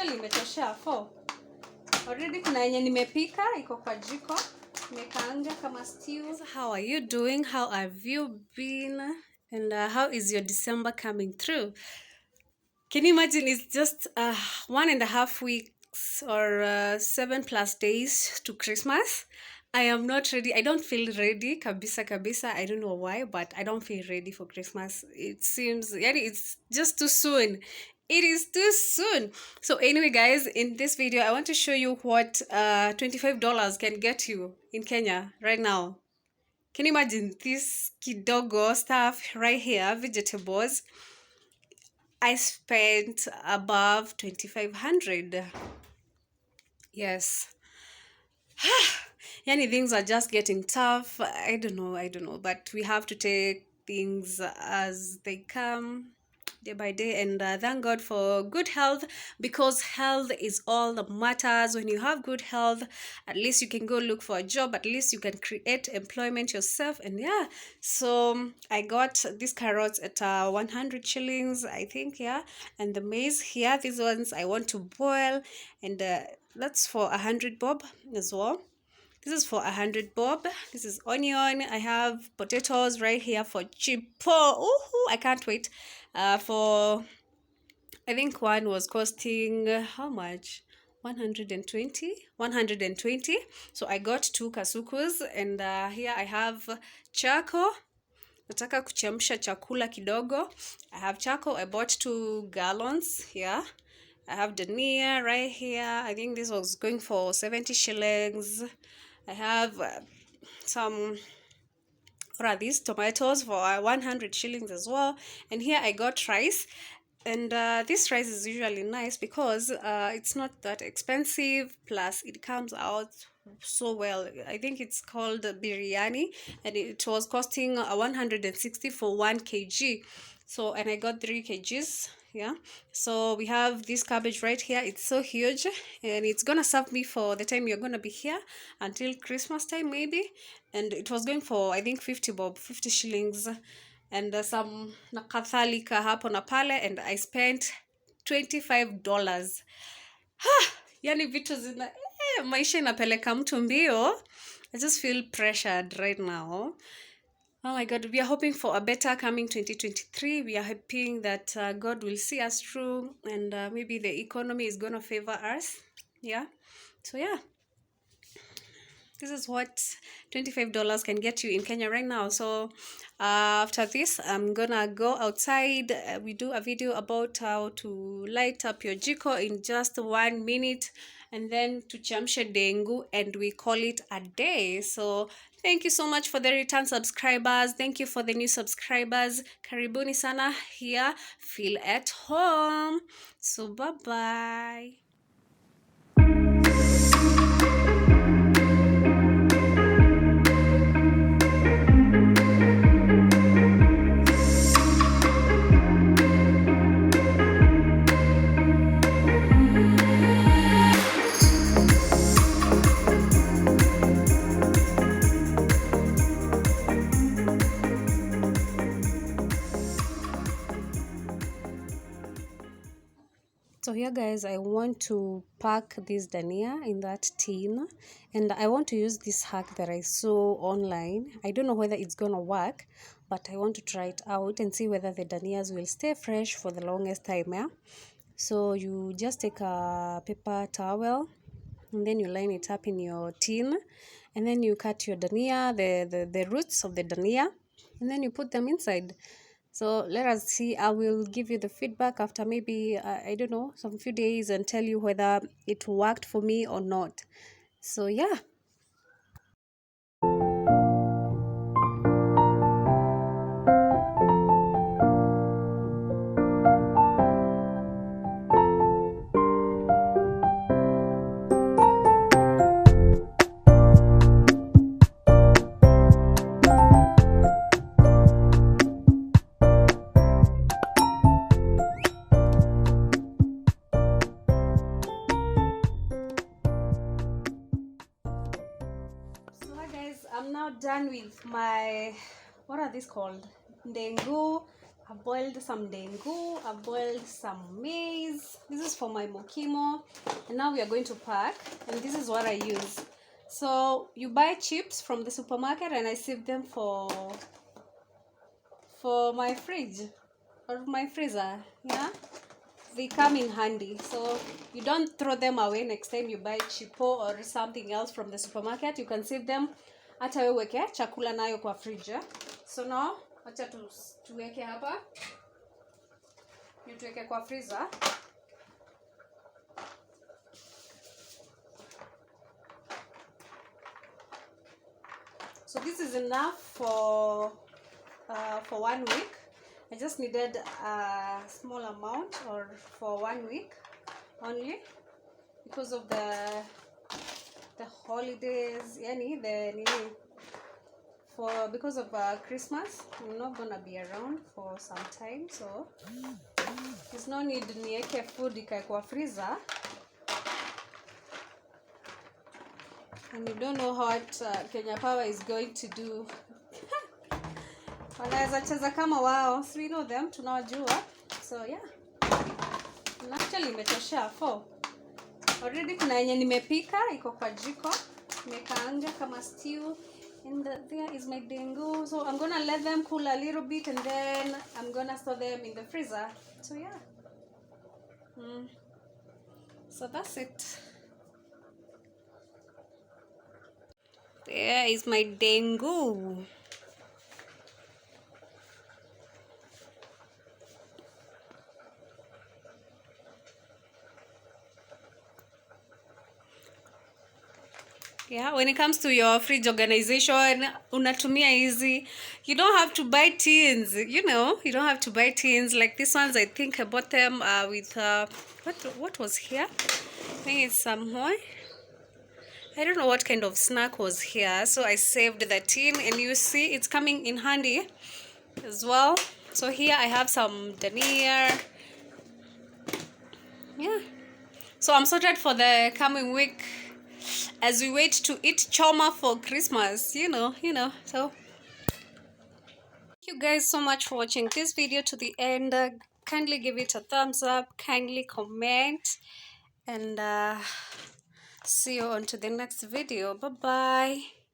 actually imetoshea 4. Already kuna yenye nimepika iko kwa jiko. Nimekaanga kama stew. How are you doing? How have you been? And how is your December coming through? Can you imagine it's just 1.5 weeks or 7+ days to Christmas? I am not ready. I don't feel ready. Kabisa. I don't know why, but I don't feel ready for Christmas. It seems, it's just too soon. It is too soon. So anyway, guys, in this video, I want to show you what $25 can get you in Kenya right now. Can you imagine this kidogo stuff right here, vegetables? I spent above 2,500. Yes. Yani things are just getting tough. I don't know, but we have to take things as they come day by day, and thank God for good health, because health is all that matters. When you have good health, at least you can go look for a job, at least you can create employment yourself. And yeah, so I got these carrots at 100 shillings, I think. Yeah, and the maize here, these ones I want to boil, and that's for 100 bob as well. This is for 100 bob. This is onion. I have potatoes right here for cheapo. Ooh, I can't wait. For, I think one was costing how much? 120. So I got 2 kasukus, and here I have charcoal. Nataka kuchemsha chakula kidogo. I have charcoal. I bought 2 gallons here. I have dania right here. I think this was going for 70 shillings. I have some, what are these, tomatoes for 100 shillings as well. And here I got rice. And this rice is usually nice because it's not that expensive, plus it comes out so well. I think it's called biryani, and it was costing 160 for 1 kg. So, and I got 3 kgs. Yeah, so we have this cabbage right here. It's so huge, and it's gonna serve me for the time you're gonna be here until Christmas time maybe. And it was going for, I think, 50 bob, 50 shillings, and some nakathalika hapo na pale, and I spent $25. Yani vitu zina maisha inapeleka mtu mbio. I just feel pressured right now. Oh my God, we are hoping for a better coming 2023. We are hoping that God will see us through, and maybe the economy is going to favor us. Yeah. So yeah, this is what $25 can get you in Kenya right now. So after this, I'm gonna go outside. We do a video about how to light up your jiko in just 1 minute, and then to chamsha dengu, and we call it a day. So thank you so much for the return subscribers. Thank you for the new subscribers. Karibuni sana here. Feel at home. So bye-bye. So here, guys, I want to pack this dania in that tin, and I want to use this hack that I saw online. I don't know whether it's gonna work, but I want to try it out and see whether the danias will stay fresh for the longest time. Yeah, so you just take a paper towel, and then you line it up in your tin, and then you cut your dania, the roots of the dania, and then you put them inside. So let us see. I will give you the feedback after maybe, I don't know, some few days, and tell you whether it worked for me or not. So yeah. I'm now done with my, what are these called? Dengu I boiled some dengu, I boiled some maize. This is for my mokimo. And now we are going to pack, and this is what I use. So you buy chips from the supermarket, and I save them for my fridge or my freezer. Yeah, they come in handy, so you don't throw them away next time you buy chipo or something else from the supermarket. You can save them, hata wewe weke chakula nayo kwa fridge. So now acha tuweke hapa, tuweke kwa freezer. So this is enough for 1 week. I just needed a small amount, or for 1 week only, because of the holidays. Because of Christmas, I'm not gonna be around for some time, so there's no need niweke food ikae kwa freezer, and you don't know what Kenya Power is going to do. Wanaweza cheza kama wao, so we know them, tunawajua. So yeah, actually imetosha 4 already. Kuna yenye nimepika iko kwa jiko, nimekaanga kama stew, and there is my dengu. So I'm gonna let them cool a little bit, and then I'm gonna store them in the freezer. So yeah, so that's it. There is my dengu. Yeah, when it comes to your fridge organization, unatumia easy. You don't have to buy tins, you don't have to buy tins. Like these ones, I think I bought them with, what was here? I think it's some more. I don't know what kind of snack was here. So I saved the tin, and you see it's coming in handy as well. So here I have some dania. Yeah. So I'm sorted for the coming week, as we wait to eat choma for Christmas, so thank you guys so much for watching this video to the end. Kindly give it a thumbs up, kindly comment, and see you on to the next video. Bye bye.